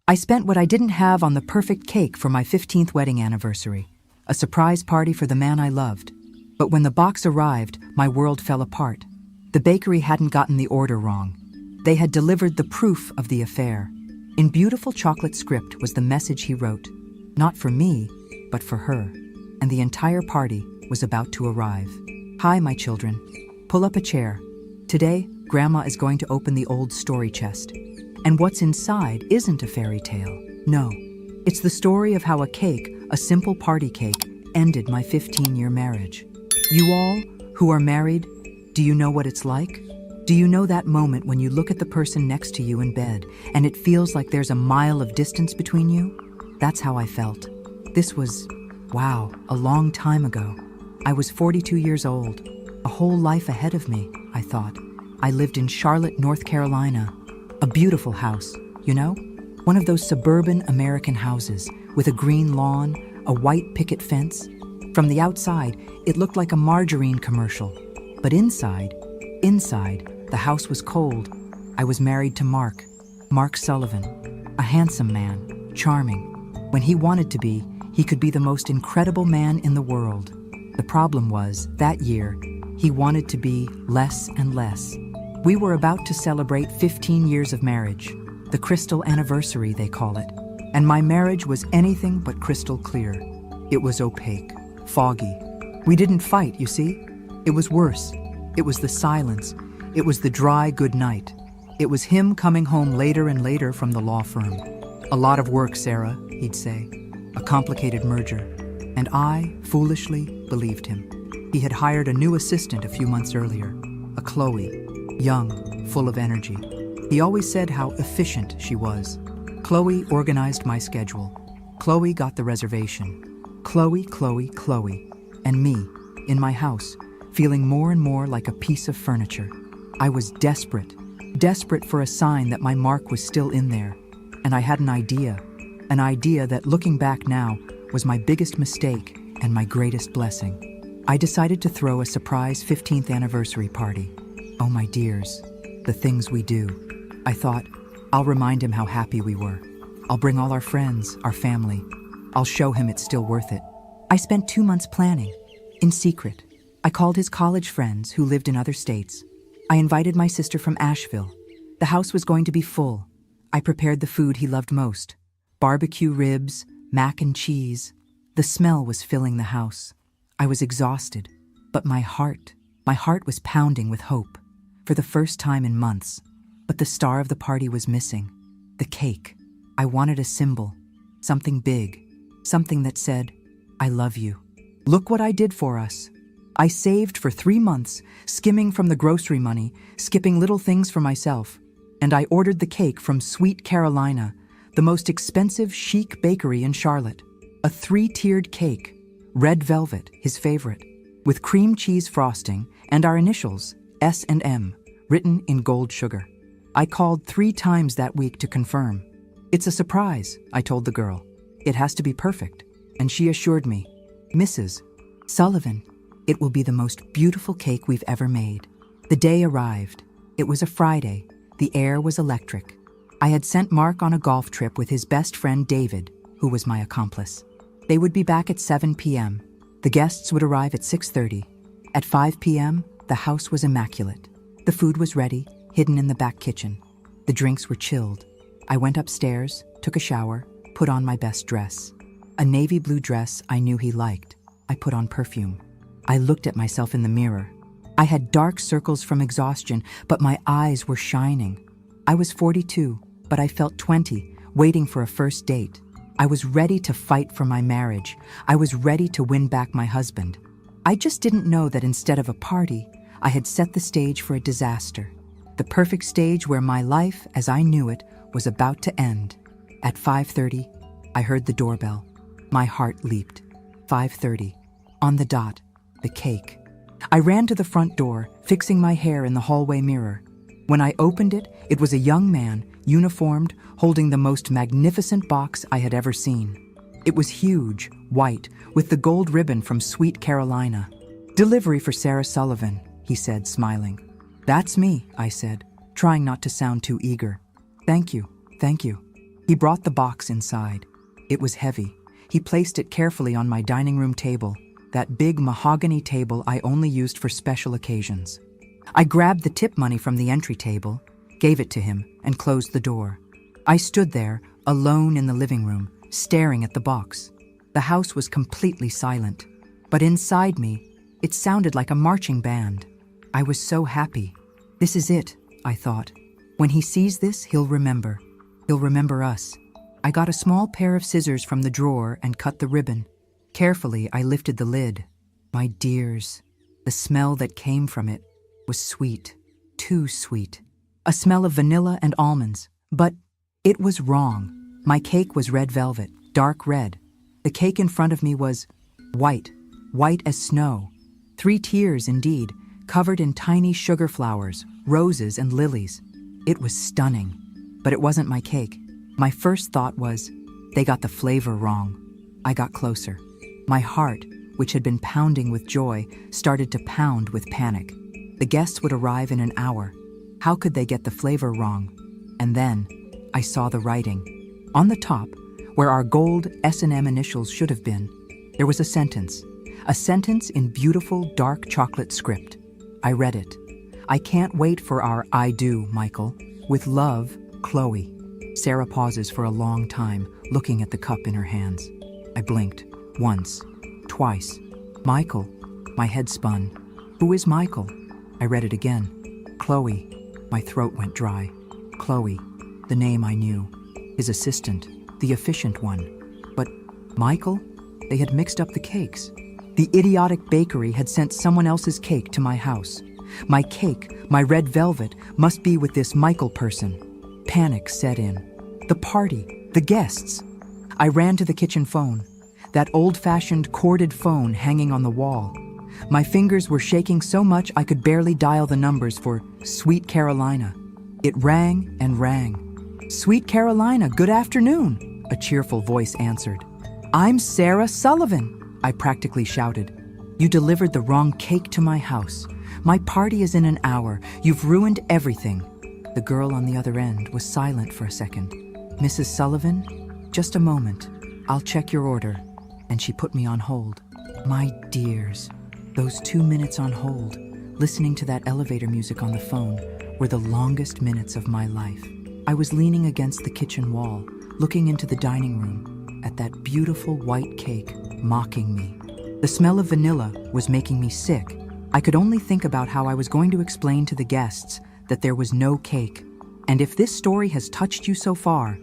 I spent what I didn't have on the perfect cake for my 15th wedding anniversary, a surprise party for the man I loved. But when the box arrived, my world fell apart. The bakery hadn't gotten the order wrong. They had delivered the proof of the affair. In beautiful chocolate script was the message he wrote, not for me, but for her. And the entire party was about to arrive. Hi, my children. Pull up a chair. Today, Grandma is going to open the old story chest. And what's inside isn't a fairy tale. No, it's the story of how a cake, a simple party cake, ended my 15-year marriage. You all who are married, do you know what it's like? Do you know that moment when you look at the person next to you in bed and it feels like there's a mile of distance between you? That's how I felt. This was, wow, a long time ago. I was 42 years old. A whole life ahead of me, I thought. I lived in Charlotte, North Carolina. A beautiful house, you know? One of those suburban American houses with a green lawn, a white picket fence. From the outside, it looked like a margarine commercial. But inside, the house was cold. I was married to Mark Sullivan, a handsome man, charming. When he wanted to be, he could be the most incredible man in the world. The problem was, that year, he wanted to be less and less. We were about to celebrate 15 years of marriage, the crystal anniversary they call it, and my marriage was anything but crystal clear. It was opaque, foggy. We didn't fight, you see? It was worse. It was the silence. It was the dry good night. It was him coming home later and later from the law firm. A lot of work, Sarah, he'd say. A complicated merger. And I, foolishly, believed him. He had hired a new assistant a few months earlier, a Chloe, young, full of energy. He always said how efficient she was. Chloe organized my schedule. Chloe got the reservation. Chloe, and me, in my house, feeling more and more like a piece of furniture. I was desperate for a sign that my Mark was still in there. And I had an idea that, looking back now, was my biggest mistake and my greatest blessing. I decided to throw a surprise 15th anniversary party. Oh, my dears, the things we do. I thought, I'll remind him how happy we were. I'll bring all our friends, our family. I'll show him it's still worth it. I spent 2 months planning, in secret. I called his college friends who lived in other states. I invited my sister from Asheville. The house was going to be full. I prepared the food he loved most. Barbecue ribs, mac and cheese. The smell was filling the house. I was exhausted, but my heart was pounding with hope. For the first time in months. But the star of the party was missing. The cake. I wanted a symbol. Something big. Something that said, I love you. Look what I did for us. I saved for 3 months, skimming from the grocery money, skipping little things for myself. And I ordered the cake from Sweet Carolina, the most expensive chic bakery in Charlotte. A 3-tiered cake, red velvet, his favorite, with cream cheese frosting and our initials, S and M, written in gold sugar. I called 3 times that week to confirm. It's a surprise, I told the girl. It has to be perfect. And she assured me, Mrs. Sullivan, it will be the most beautiful cake we've ever made. The day arrived. It was a Friday. The air was electric. I had sent Mark on a golf trip with his best friend David, who was my accomplice. They would be back at 7 p.m. The guests would arrive at 6:30. At 5 p.m., the house was immaculate. The food was ready, hidden in the back kitchen. The drinks were chilled. I went upstairs, took a shower, put on my best dress. A navy blue dress I knew he liked. I put on perfume. I looked at myself in the mirror. I had dark circles from exhaustion, but my eyes were shining. I was 42, but I felt 20, waiting for a first date. I was ready to fight for my marriage. I was ready to win back my husband. I just didn't know that instead of a party, I had set the stage for a disaster. The perfect stage where my life, as I knew it, was about to end. At 5:30, I heard the doorbell. My heart leaped. 5:30. On the dot. The cake. I ran to the front door, fixing my hair in the hallway mirror. When I opened it, it was a young man, uniformed, holding the most magnificent box I had ever seen. It was huge, white, with the gold ribbon from Sweet Carolina. Delivery for Sarah Sullivan, he said, smiling. That's me, I said, trying not to sound too eager. Thank you. He brought the box inside. It was heavy. He placed it carefully on my dining room table, that big mahogany table I only used for special occasions. I grabbed the tip money from the entry table, gave it to him, and closed the door. I stood there, alone in the living room, staring at the box. The house was completely silent, but inside me, it sounded like a marching band. I was so happy. This is it, I thought. When he sees this, he'll remember. He'll remember us. I got a small pair of scissors from the drawer and cut the ribbon. Carefully, I lifted the lid. My dears, the smell that came from it was sweet, too sweet. A smell of vanilla and almonds. But it was wrong. My cake was red velvet, dark red. The cake in front of me was white, white as snow. 3 tiers indeed, covered in tiny sugar flowers, roses and lilies. It was stunning, but it wasn't my cake. My first thought was, they got the flavor wrong. I got closer. My heart, which had been pounding with joy, started to pound with panic. The guests would arrive in an hour. How could they get the flavor wrong? And then, I saw the writing. On the top, where our gold S&M initials should have been, there was a sentence in beautiful dark chocolate script. I read it. I can't wait for our I do, Michael. With love, Chloe. Sarah pauses for a long time, looking at the cup in her hands. I blinked. Once. Twice. Michael. My head spun. Who is Michael? I read it again. Chloe. My throat went dry. Chloe. The name I knew. His assistant. The efficient one. But Michael? They had mixed up the cakes. The idiotic bakery had sent someone else's cake to my house. My cake, my red velvet, must be with this Michael person. Panic set in. The party, the guests. I ran to the kitchen phone, that old-fashioned corded phone hanging on the wall. My fingers were shaking so much I could barely dial the numbers for Sweet Carolina. It rang and rang. Sweet Carolina, good afternoon, a cheerful voice answered. I'm Sarah Sullivan, I practically shouted. You delivered the wrong cake to my house. My party is in an hour. You've ruined everything. The girl on the other end was silent for a second. Mrs. Sullivan, just a moment. I'll check your order. And she put me on hold. My dears, those 2 minutes on hold, listening to that elevator music on the phone, were the longest minutes of my life. I was leaning against the kitchen wall, looking into the dining room, at that beautiful white cake, mocking me. The smell of vanilla was making me sick. I could only think about how I was going to explain to the guests that there was no cake. And if this story has touched you so far,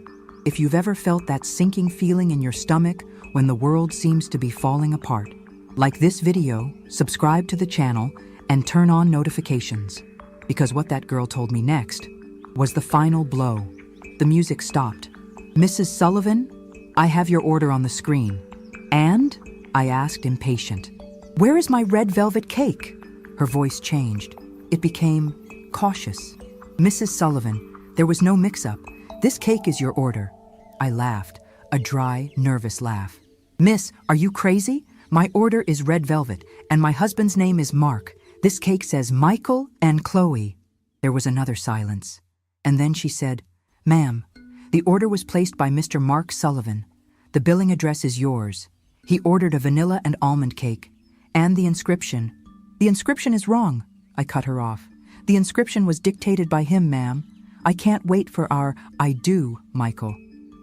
if you've ever felt that sinking feeling in your stomach when the world seems to be falling apart, like this video, subscribe to the channel, and turn on notifications. Because what that girl told me next was the final blow. The music stopped. Mrs. Sullivan, I have your order on the screen. And? I asked, impatient. Where is my red velvet cake? Her voice changed. It became cautious. Mrs. Sullivan, there was no mix-up. This cake is your order. I laughed, a dry, nervous laugh. Miss, are you crazy? My order is red velvet, and my husband's name is Mark. This cake says Michael and Chloe. There was another silence. And then she said, Ma'am, the order was placed by Mr. Mark Sullivan. The billing address is yours. He ordered a vanilla and almond cake. And the inscription. The inscription is wrong. I cut her off. The inscription was dictated by him, ma'am. I can't wait for our I do, Michael.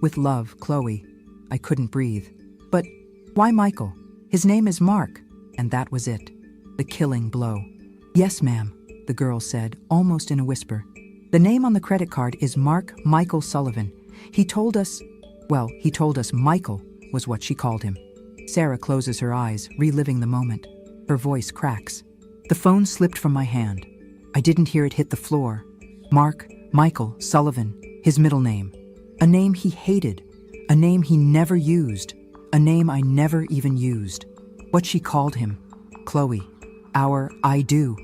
With love, Chloe. I couldn't breathe. But why Michael? His name is Mark. And that was it. The killing blow. Yes, ma'am, the girl said, almost in a whisper. The name on the credit card is Mark Michael Sullivan. He told us Michael was what she called him. Sarah closes her eyes, reliving the moment. Her voice cracks. The phone slipped from my hand. I didn't hear it hit the floor. Mark Michael Sullivan, his middle name. A name he hated. A name he never used. A name I never even used. What she called him. Chloe. Our I do.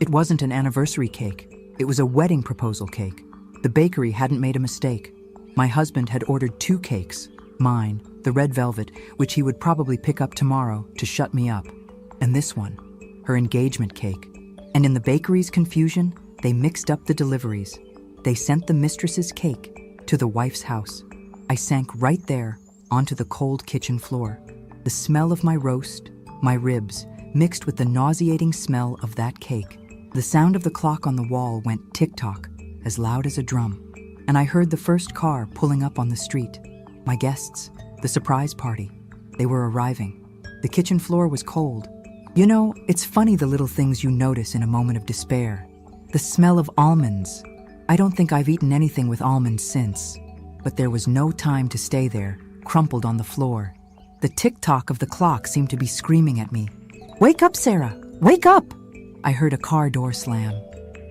It wasn't an anniversary cake. It was a wedding proposal cake. The bakery hadn't made a mistake. My husband had ordered 2 cakes. Mine, the red velvet, which he would probably pick up tomorrow to shut me up. And this one, her engagement cake. And in the bakery's confusion, they mixed up the deliveries. They sent the mistress's cake to the wife's house. I sank right there onto the cold kitchen floor. The smell of my roast, my ribs, mixed with the nauseating smell of that cake. The sound of the clock on the wall went tick-tock, as loud as a drum, and I heard the first car pulling up on the street. My guests, the surprise party, they were arriving. The kitchen floor was cold. You know, it's funny the little things you notice in a moment of despair. The smell of almonds. I don't think I've eaten anything with almonds since. But there was no time to stay there, crumpled on the floor. The tick-tock of the clock seemed to be screaming at me. "Wake up, Sarah! Wake up!" I heard a car door slam.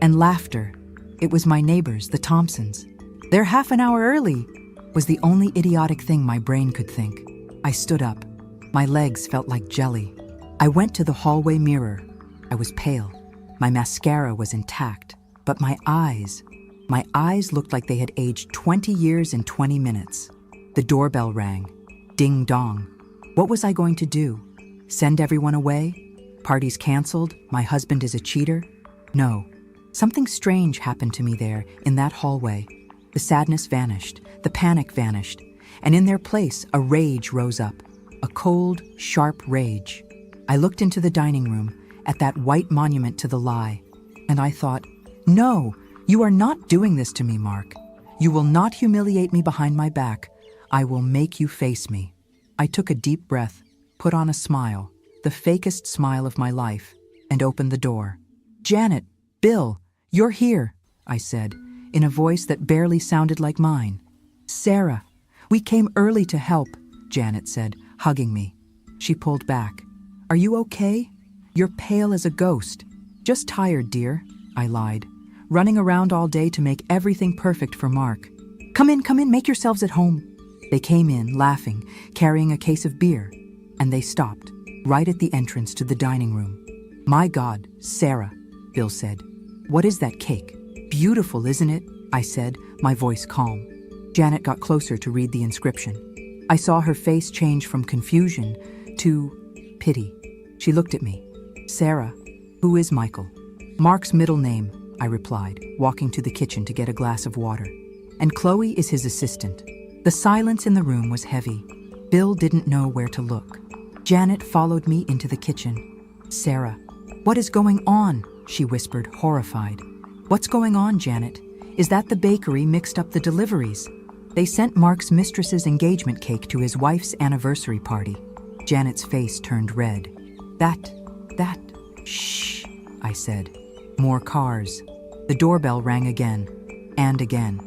And laughter. It was my neighbors, the Thompsons. "They're half an hour early," was the only idiotic thing my brain could think. I stood up. My legs felt like jelly. I went to the hallway mirror. I was pale. My mascara was intact. But my eyes looked like they had aged 20 years in 20 minutes. The doorbell rang. Ding dong. What was I going to do? Send everyone away? Party's canceled? My husband is a cheater? No. Something strange happened to me there in that hallway. The sadness vanished. The panic vanished. And in their place, a rage rose up. A cold, sharp rage. I looked into the dining room at that white monument to the lie. And I thought, no, you are not doing this to me, Mark. You will not humiliate me behind my back. I will make you face me. I took a deep breath, put on a smile, the fakest smile of my life, and opened the door. "Janet, Bill, you're here," I said, in a voice that barely sounded like mine. "Sarah, we came early to help," Janet said, hugging me. She pulled back. "Are you okay? You're pale as a ghost." "Just tired, dear," I lied, running around all day to make everything perfect for Mark. Come in, make yourselves at home." They came in, laughing, carrying a case of beer, and they stopped, right at the entrance to the dining room. "My God, Sarah," Bill said. "What is that cake? Beautiful, isn't it?" I said, my voice calm. Janet got closer to read the inscription. I saw her face change from confusion to pity. She looked at me. "Sarah, who is Michael?" "Mark's middle name," I replied, walking to the kitchen to get a glass of water. "And Chloe is his assistant." The silence in the room was heavy. Bill didn't know where to look. Janet followed me into the kitchen. "Sarah, what is going on?" she whispered, horrified. "What's going on, Janet? Is that the bakery mixed up the deliveries? They sent Mark's mistress's engagement cake to his wife's anniversary party." Janet's face turned red. That, shh, I said. More cars. The doorbell rang again, and again.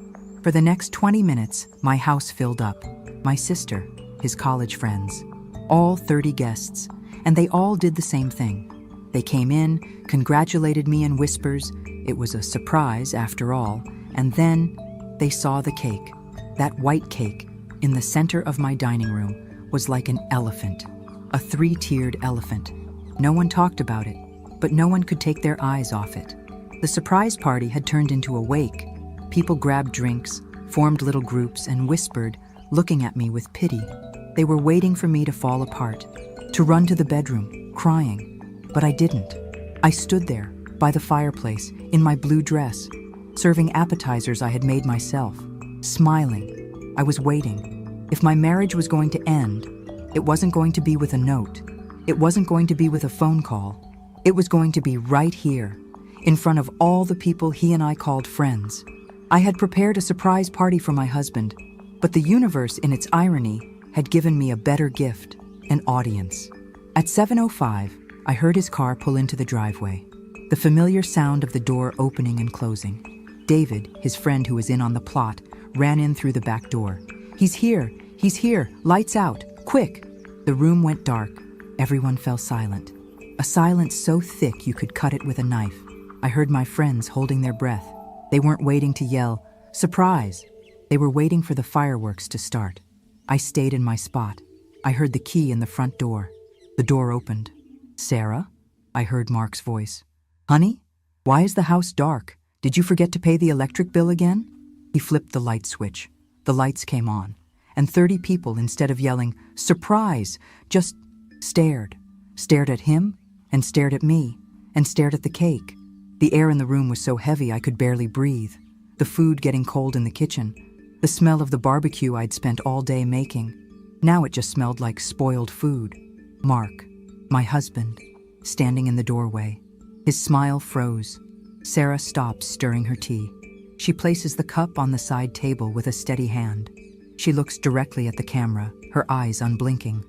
For the next 20 minutes, my house filled up. My sister, his college friends, all 30 guests, and they all did the same thing. They came in, congratulated me in whispers. It was a surprise, after all, and then they saw the cake. That white cake, in the center of my dining room, was like an elephant, a 3-tiered elephant. No one talked about it, but no one could take their eyes off it. The surprise party had turned into a wake. People grabbed drinks, formed little groups, and whispered, looking at me with pity. They were waiting for me to fall apart, to run to the bedroom, crying. But I didn't. I stood there, by the fireplace, in my blue dress, serving appetizers I had made myself, smiling. I was waiting. If my marriage was going to end, it wasn't going to be with a note. It wasn't going to be with a phone call. It was going to be right here, in front of all the people he and I called friends. I had prepared a surprise party for my husband, but the universe, in its irony, had given me a better gift, an audience. At 7:05, I heard his car pull into the driveway. The familiar sound of the door opening and closing. David, his friend who was in on the plot, ran in through the back door. He's here, lights out, quick!" The room went dark. Everyone fell silent. A silence so thick you could cut it with a knife. I heard my friends holding their breath. They weren't waiting to yell, "Surprise!" They were waiting for the fireworks to start. I stayed in my spot. I heard the key in the front door. The door opened. "Sarah?" I heard Mark's voice. "Honey? Why is the house dark? Did you forget to pay the electric bill again?" He flipped the light switch. The lights came on, and 30 people, instead of yelling, "Surprise!" just stared. Stared at him, and stared at me, and stared at the cake. The air in the room was so heavy I could barely breathe. The food getting cold in the kitchen. The smell of the barbecue I'd spent all day making. Now it just smelled like spoiled food. Mark, my husband, standing in the doorway. His smile froze. Sarah stops stirring her tea. She places the cup on the side table with a steady hand. She looks directly at the camera, her eyes unblinking.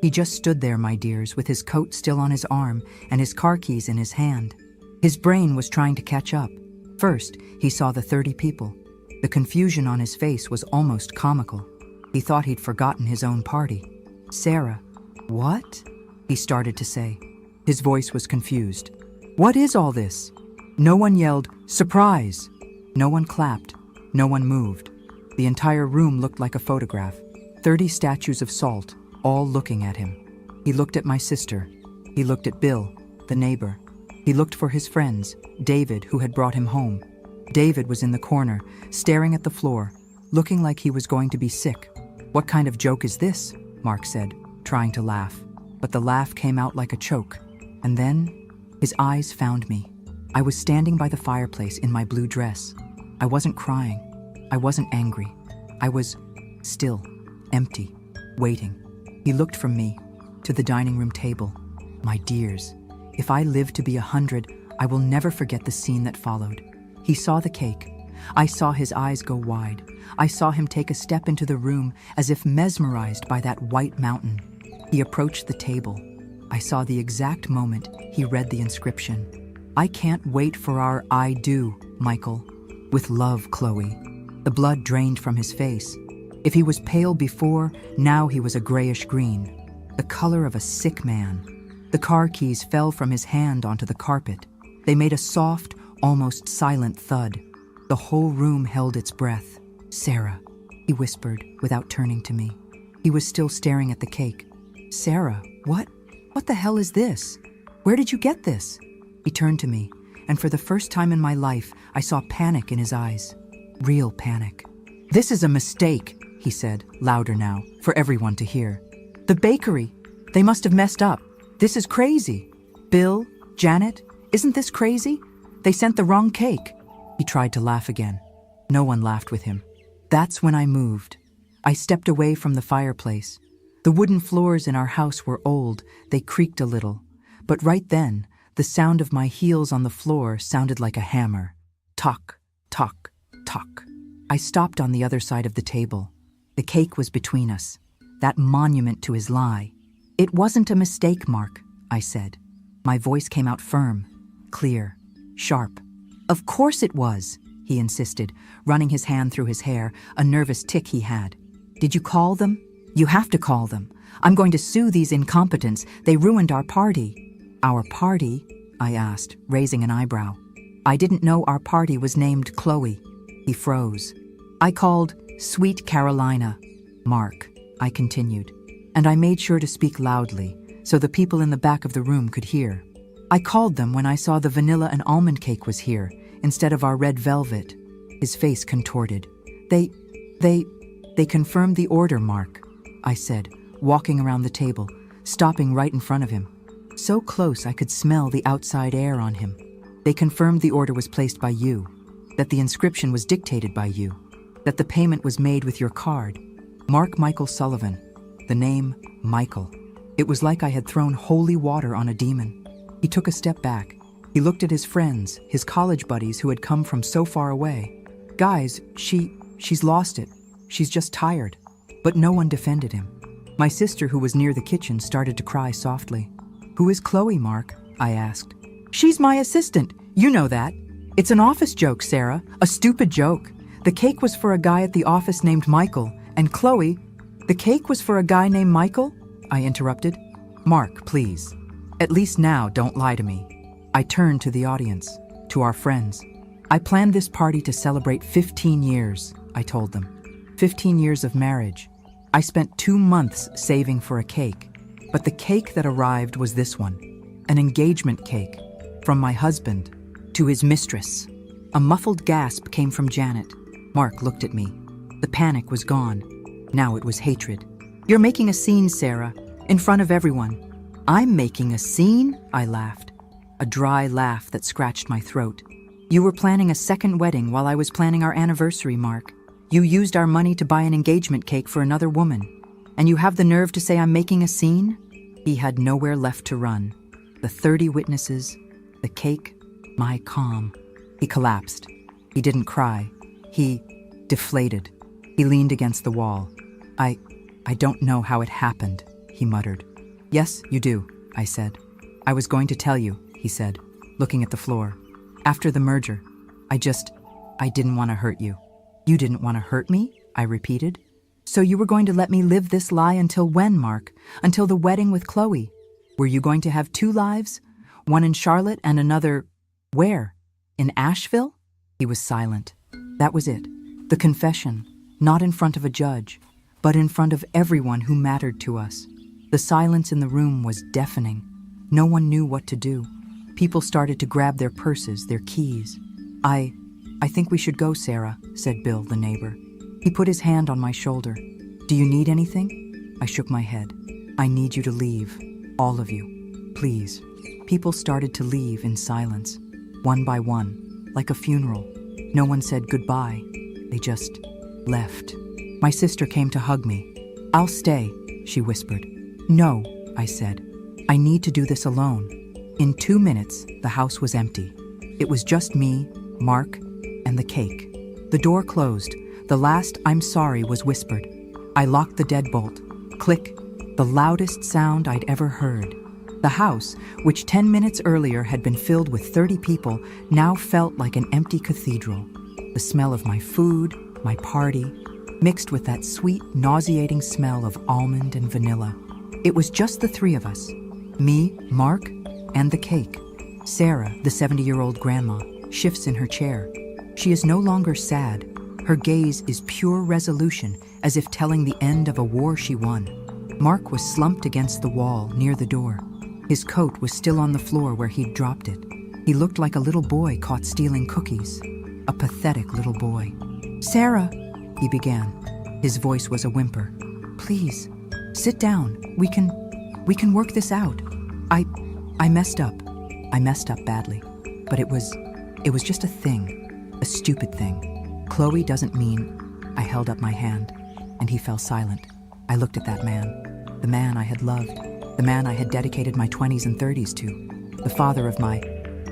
He just stood there, my dears, with his coat still on his arm and his car keys in his hand. His brain was trying to catch up. First, he saw the 30 people. The confusion on his face was almost comical. He thought he'd forgotten his own party. Sarah, what? He started to say. His voice was confused. What is all this? No one yelled, surprise! No one clapped. No one moved. The entire room looked like a photograph. 30 statues of salt, all looking at him. He looked at my sister. He looked at Bill, the neighbor. He looked for his friends, David, who had brought him home. David was in the corner, staring at the floor, looking like he was going to be sick. What kind of joke is this? Mark said, trying to laugh. But the laugh came out like a choke. And then, his eyes found me. I was standing by the fireplace in my blue dress. I wasn't crying. I wasn't angry. I was still, empty, waiting. He looked from me to the dining room table. My dears, if I live to be 100, I will never forget the scene that followed. He saw the cake. I saw his eyes go wide. I saw him take a step into the room as if mesmerized by that white mountain. He approached the table. I saw the exact moment he read the inscription. I can't wait for our I do, Michael. With love, Chloe. The blood drained from his face. If he was pale before, now he was a grayish green, the color of a sick man. The car keys fell from his hand onto the carpet. They made a soft, almost silent thud. The whole room held its breath. Sarah, he whispered without turning to me. He was still staring at the cake. Sarah, what? What the hell is this? Where did you get this? He turned to me, and for the first time in my life, I saw panic in his eyes. Real panic. This is a mistake, he said, louder now, for everyone to hear. The bakery. They must have messed up. This is crazy. Bill, Janet, isn't this crazy? They sent the wrong cake. He tried to laugh again. No one laughed with him. That's when I moved. I stepped away from the fireplace. The wooden floors in our house were old. They creaked a little. But right then, the sound of my heels on the floor sounded like a hammer. Tock, tock, tock. I stopped on the other side of the table. The cake was between us, that monument to his lie. It wasn't a mistake, Mark, I said. My voice came out firm, clear, sharp. Of course it was, he insisted, running his hand through his hair, a nervous tic he had. Did you call them? You have to call them. I'm going to sue these incompetents. They ruined our party. Our party? I asked, raising an eyebrow. I didn't know our party was named Chloe. He froze. I called Sweet Carolina. Mark, I continued, and I made sure to speak loudly so the people in the back of the room could hear. I called them when I saw the vanilla and almond cake was here instead of our red velvet. His face contorted. They confirmed the order, Mark, I said, walking around the table, stopping right in front of him. So close I could smell the outside air on him. They confirmed the order was placed by you, that the inscription was dictated by you, that the payment was made with your card. Mark Michael Sullivan. The name, Michael. It was like I had thrown holy water on a demon. He took a step back. He looked at his friends, his college buddies who had come from so far away. Guys, she's lost it. She's just tired. But no one defended him. My sister, who was near the kitchen, started to cry softly. Who is Chloe, Mark? I asked. She's my assistant. You know that. It's an office joke, Sarah. A stupid joke. The cake was for a guy at the office named Michael. And Chloe, the cake was for a guy named Michael? I interrupted. Mark, please. At least now, don't lie to me. I turned to the audience, to our friends. I planned this party to celebrate 15 years, I told them. 15 years of marriage. I spent 2 months saving for a cake. But the cake that arrived was this one. An engagement cake. From my husband to his mistress. A muffled gasp came from Janet. Mark looked at me. The panic was gone. Now it was hatred. You're making a scene, Sarah, in front of everyone. I'm making a scene? I laughed. A dry laugh that scratched my throat. You were planning a second wedding while I was planning our anniversary, Mark. You used our money to buy an engagement cake for another woman. And you have the nerve to say I'm making a scene? He had nowhere left to run. The 30 witnesses, the cake, my calm. He collapsed. He didn't cry. He deflated. He leaned against the wall. I don't know how it happened, he muttered. Yes, you do, I said. I was going to tell you, he said, looking at the floor. After the merger, I didn't want to hurt you. You didn't want to hurt me? I repeated. So you were going to let me live this lie until when, Mark? Until the wedding with Chloe? Were you going to have 2 lives? One in Charlotte and another… where? In Asheville? He was silent. That was it. The confession, not in front of a judge, but in front of everyone who mattered to us. The silence in the room was deafening. No one knew what to do. People started to grab their purses, their keys. I think we should go, Sarah, said Bill, the neighbor. He put his hand on my shoulder. Do you need anything? I shook my head. I need you to leave. All of you. Please. People started to leave in silence, one by one, like a funeral. No one said goodbye. They just left. My sister came to hug me. I'll stay, she whispered. No, I said. I need to do this alone. In 2 minutes, the house was empty. It was just me, Mark, and the cake. The door closed. The last "I'm sorry" was whispered. I locked the deadbolt. Click, the loudest sound I'd ever heard. The house, which 10 minutes earlier had been filled with 30 people, now felt like an empty cathedral. The smell of my food, my party, mixed with that sweet, nauseating smell of almond and vanilla. It was just the 3 of us. Me, Mark, and the cake. Sarah, the 70-year-old grandma, shifts in her chair. She is no longer sad. Her gaze is pure resolution, as if telling the end of a war she won. Mark was slumped against the wall near the door. His coat was still on the floor where he'd dropped it. He looked like a little boy caught stealing cookies. A pathetic little boy. Sarah, he began. His voice was a whimper. Please, sit down. We can work this out. I messed up. I messed up badly. But it was just a thing. A stupid thing. Chloe doesn't mean… I held up my hand, and he fell silent. I looked at that man, the man I had loved, the man I had dedicated my 20s and 30s to, the father of my…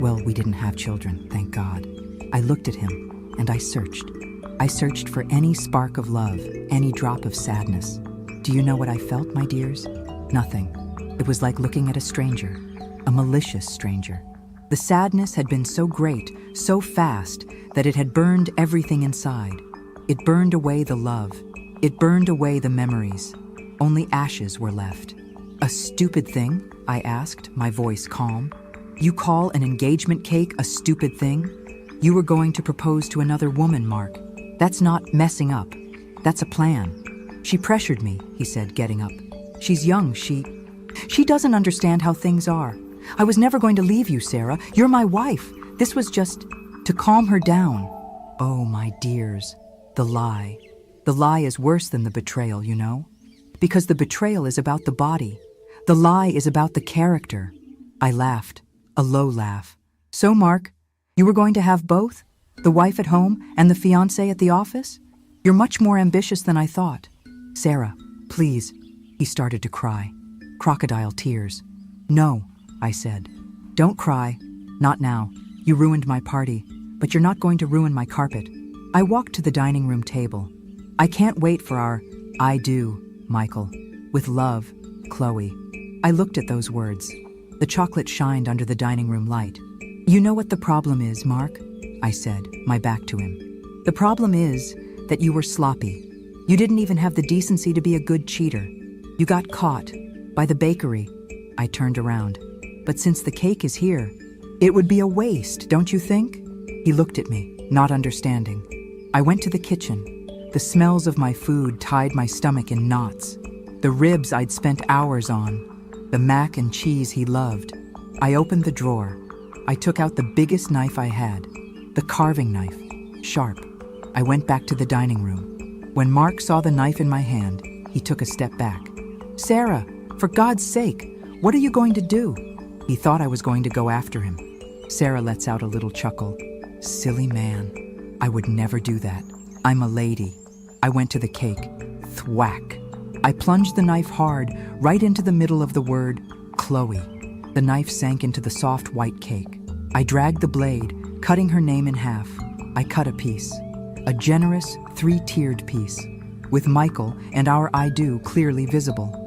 well, we didn't have children, thank God. I looked at him, and I searched. I searched for any spark of love, any drop of sadness. Do you know what I felt, my dears? Nothing. It was like looking at a stranger, a malicious stranger. The sadness had been so great, so fast, that it had burned everything inside. It burned away the love. It burned away the memories. Only ashes were left. A stupid thing? I asked, my voice calm. You call an engagement cake a stupid thing? You were going to propose to another woman, Mark. That's not messing up. That's a plan. She pressured me, he said, getting up. She's young, she doesn't understand how things are. I was never going to leave you, Sarah. You're my wife. This was just to calm her down. Oh, my dears, the lie. The lie is worse than the betrayal, you know? Because the betrayal is about the body. The lie is about the character. I laughed, a low laugh. So, Mark, you were going to have both? The wife at home and the fiancé at the office? You're much more ambitious than I thought. Sarah, please. He started to cry. Crocodile tears. No, I said. Don't cry. Not now. You ruined my party, but you're not going to ruin my carpet. I walked to the dining room table. I can't wait for our I do, Michael. With love, Chloe. I looked at those words. The chocolate shined under the dining room light. You know what the problem is, Mark? I said, my back to him. The problem is that you were sloppy. You didn't even have the decency to be a good cheater. You got caught by the bakery. I turned around. But since the cake is here, it would be a waste, don't you think? He looked at me, not understanding. I went to the kitchen. The smells of my food tied my stomach in knots. The ribs I'd spent hours on. The mac and cheese he loved. I opened the drawer. I took out the biggest knife I had. The carving knife. Sharp. I went back to the dining room. When Mark saw the knife in my hand, he took a step back. Sarah, for God's sake, what are you going to do? He thought I was going to go after him. Sarah lets out a little chuckle. Silly man. I would never do that. I'm a lady. I went to the cake. Thwack. I plunged the knife hard, right into the middle of the word Chloe. The knife sank into the soft white cake. I dragged the blade, cutting her name in half. I cut a piece. A generous, three-tiered piece, with Michael and our I do clearly visible.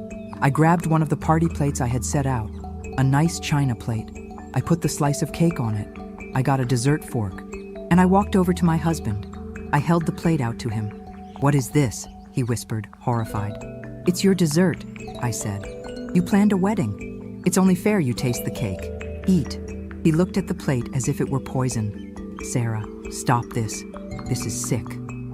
I grabbed one of the party plates I had set out, a nice china plate. I put the slice of cake on it. I got a dessert fork, and I walked over to my husband. I held the plate out to him. "What is this?" he whispered, horrified. "It's your dessert," I said. "You planned a wedding. It's only fair you taste the cake. Eat." He looked at the plate as if it were poison. "Sarah, stop this. This is sick."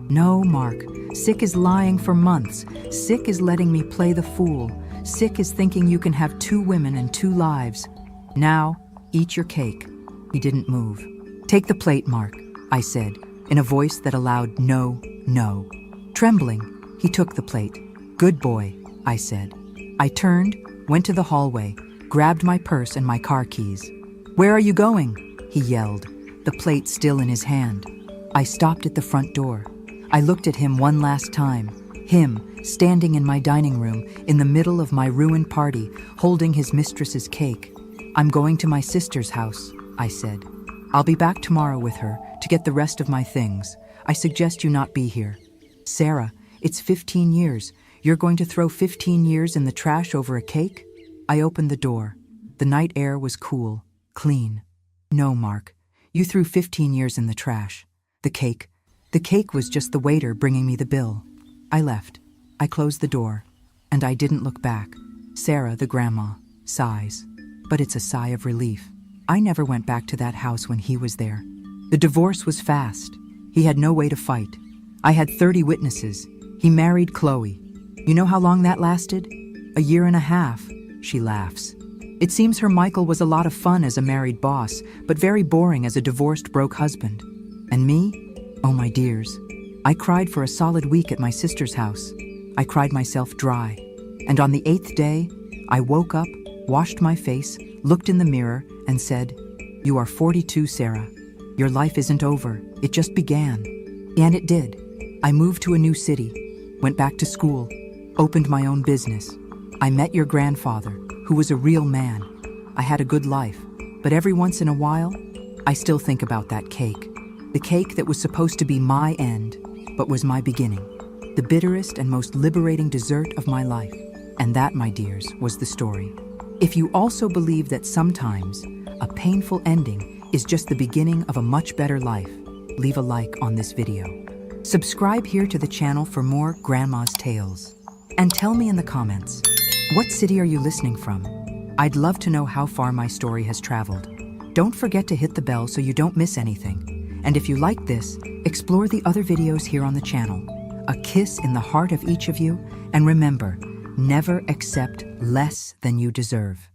"No, Mark. Sick is lying for months. Sick is letting me play the fool. Sick is thinking you can have 2 women and 2 lives. Now, eat your cake." He didn't move. "Take the plate, Mark," I said, in a voice that allowed no, no. Trembling, he took the plate. "Good boy," I said. I turned, went to the hallway, grabbed my purse and my car keys. "Where are you going?" he yelled, the plate still in his hand. I stopped at the front door. I looked at him one last time, him standing in my dining room in the middle of my ruined party, holding his mistress's cake. "I'm going to my sister's house," I said. "I'll be back tomorrow with her to get the rest of my things. I suggest you not be here." "Sarah, it's 15 years. You're going to throw 15 years in the trash over a cake?" I opened the door. The night air was cool, clean. "No, Mark, you threw 15 years in the trash. The cake was just the waiter bringing me the bill." I left. I closed the door, and I didn't look back. Sarah, the grandma, sighs, but it's a sigh of relief. I never went back to that house when he was there. The divorce was fast. He had no way to fight. I had 30 witnesses. He married Chloe. You know how long that lasted? 1.5 years, she laughs. It seems her Michael was a lot of fun as a married boss, but very boring as a divorced, broke husband. And me? Oh, my dears. I cried for a solid week at my sister's house. I cried myself dry. And on the 8th day, I woke up, washed my face, looked in the mirror, and said, "You are 42, Sarah. Your life isn't over. It just began." And it did. I moved to a new city, went back to school, opened my own business. I met your grandfather, who was a real man. I had a good life, but every once in a while, I still think about that cake. The cake that was supposed to be my end, but was my beginning. The bitterest and most liberating dessert of my life. And that, my dears, was the story. If you also believe that sometimes a painful ending is just the beginning of a much better life, leave a like on this video. Subscribe here to the channel for more Grandma's Tales. And tell me in the comments, what city are you listening from? I'd love to know how far my story has traveled. Don't forget to hit the bell so you don't miss anything. And if you like this, explore the other videos here on the channel. A kiss in the heart of each of you, and remember, never accept less than you deserve.